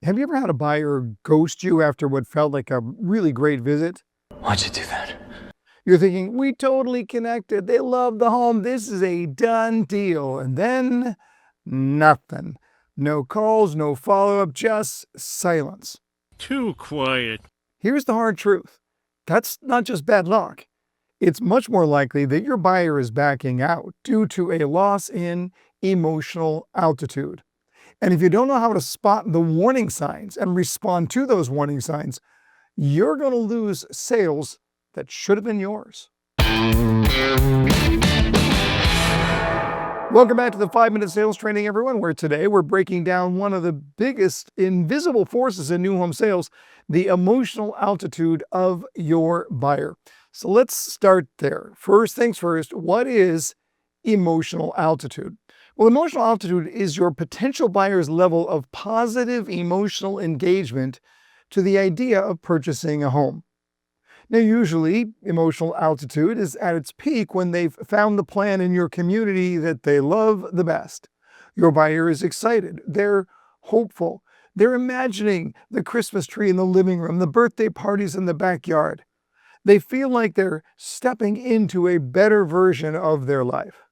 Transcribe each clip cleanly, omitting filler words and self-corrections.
Have you ever had a buyer ghost you after what felt like a really great visit? Why'd you do that? You're thinking, we totally connected. They love the home. This is a done deal. And then nothing. No calls, no follow-up, just silence. Too quiet. Here's the hard truth. That's not just bad luck. It's much more likely that your buyer is backing out due to a loss in emotional altitude. And if you don't know how to spot the warning signs and respond to those warning signs, you're going to lose sales that should have been yours. Welcome back to the 5-Minute Sales Training, everyone, where today we're breaking down one of the biggest invisible forces in new home sales, the emotional altitude of your buyer. So let's start there. First things first, what is emotional altitude? Well, emotional altitude is your potential buyer's level of positive emotional engagement to the idea of purchasing a home. Now, usually, emotional altitude is at its peak when they've found the plan in your community that they love the best. Your buyer is excited. They're hopeful. They're imagining the Christmas tree in the living room, the birthday parties in the backyard. They feel like they're stepping into a better version of their life.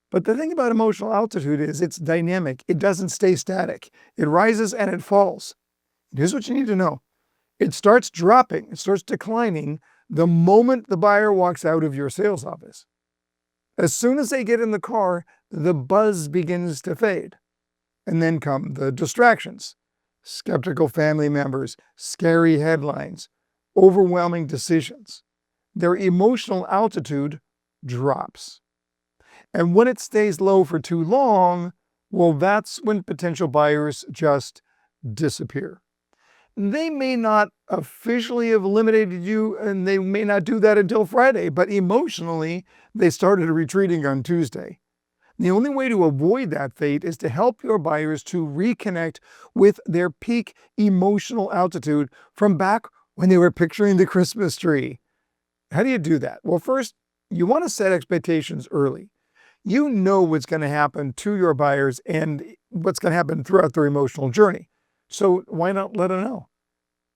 But the thing about emotional altitude is it's dynamic. It doesn't stay static. It rises and it falls. Here's what you need to know. It starts dropping, it starts declining the moment the buyer walks out of your sales office. As soon as they get in the car, the buzz begins to fade. And then come the distractions. Skeptical family members, scary headlines, overwhelming decisions. Their emotional altitude drops. And when it stays low for too long, well, that's when potential buyers just disappear. They may not officially have eliminated you, and they may not do that until Friday, but emotionally, they started retreating on Tuesday. The only way to avoid that fate is to help your buyers to reconnect with their peak emotional altitude from back when they were picturing the Christmas tree. How do you do that? Well, first, you want to set expectations early. You know what's going to happen to your buyers and what's going to happen throughout their emotional journey. So why not let them know?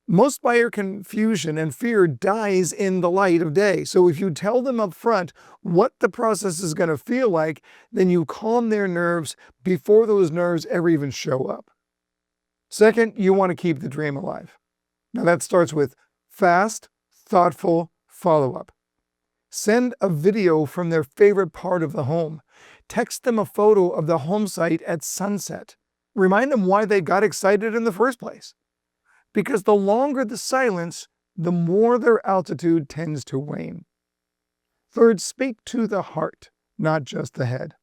Most buyer confusion and fear dies in the light of day. So if you tell them up front what the process is going to feel like, then you calm their nerves before those nerves ever even show up. Second, you want to keep the dream alive. Now that starts with fast, thoughtful follow-up. Send a video from their favorite part of the home. Text them a photo of the home site at sunset. Remind them why they got excited in the first place. Because the longer the silence, the more their altitude tends to wane. Third, speak to the heart, not just the head.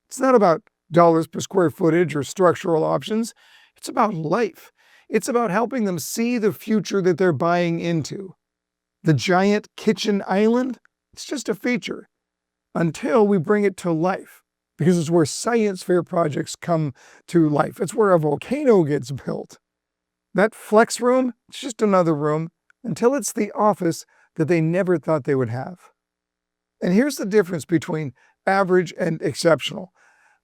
It's not about dollars per square footage or structural options. It's about life. It's about helping them see the future that they're buying into. The giant kitchen island? It's just a feature until we bring it to life, because it's where science fair projects come to life. It's where a volcano gets built. That flex room, it's just another room until it's the office that they never thought they would have. And here's the difference between average and exceptional.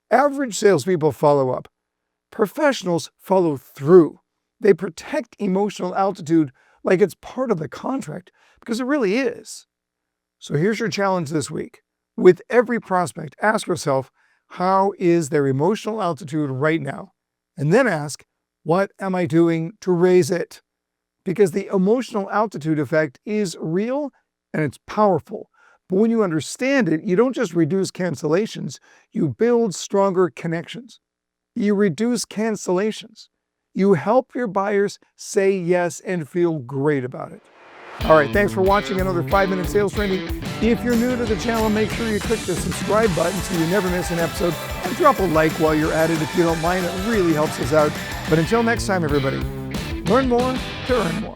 Average salespeople follow up. Professionals follow through. They protect emotional altitude like it's part of the contract, because it really is. So here's your challenge this week. With every prospect, ask yourself, how is their emotional altitude right now? And then ask, what am I doing to raise it? Because the emotional altitude effect is real and it's powerful. But when you understand it, you don't just reduce cancellations, you build stronger connections. You reduce cancellations. You help your buyers say yes and feel great about it. All right, thanks for watching another 5-Minute Sales Training. If you're new to the channel, make sure you click the subscribe button so you never miss an episode, and drop a like while you're at it if you don't mind. It really helps us out. But until next time, everybody, learn more to earn more.